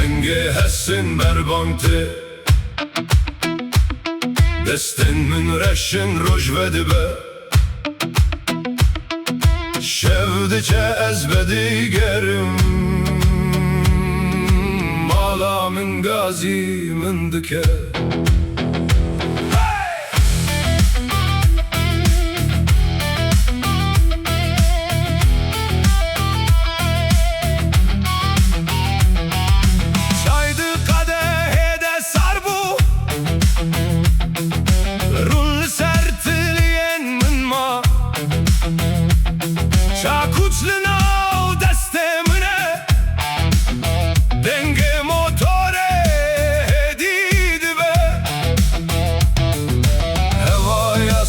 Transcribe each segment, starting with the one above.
Denge hessin berbanti Destin min reşin roj ve dibe Şevdice ezbedi gerim Mala min gazi min dike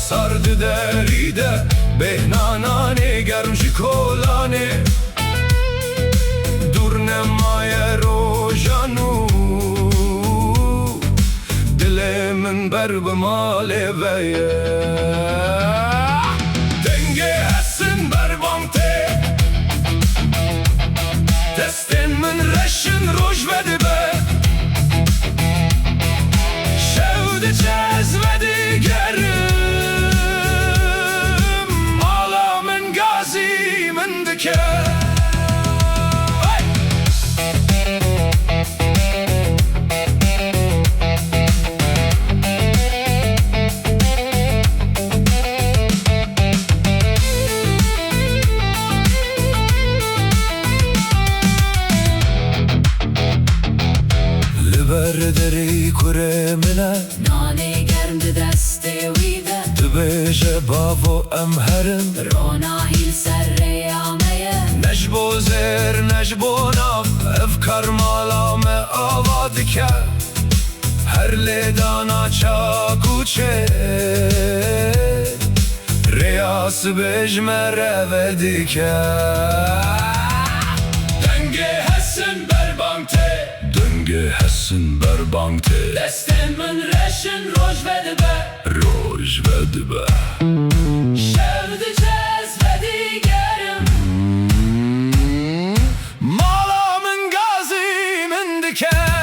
Sardı deride Behnanane germşi kolane Durne maye rojanu Dilemin berbıma leveye Denge hessin berbante Destin min reşin roj vedibe Şevdi cezvedi gerim Deri kure mine Nane germdi deste vide Dibêje bavo em herin Rona hil serreyameye Nejbo zêr nejbo nav Ev karmala me ava dike Her lêdana çak û çê Rêyas bêjme reve dike Denge hessin berbangte Denge hessin berbangte Destin min reşin roj vedibe Roj vedibe Şevdi cezvedi gerim Mala min gazi min dike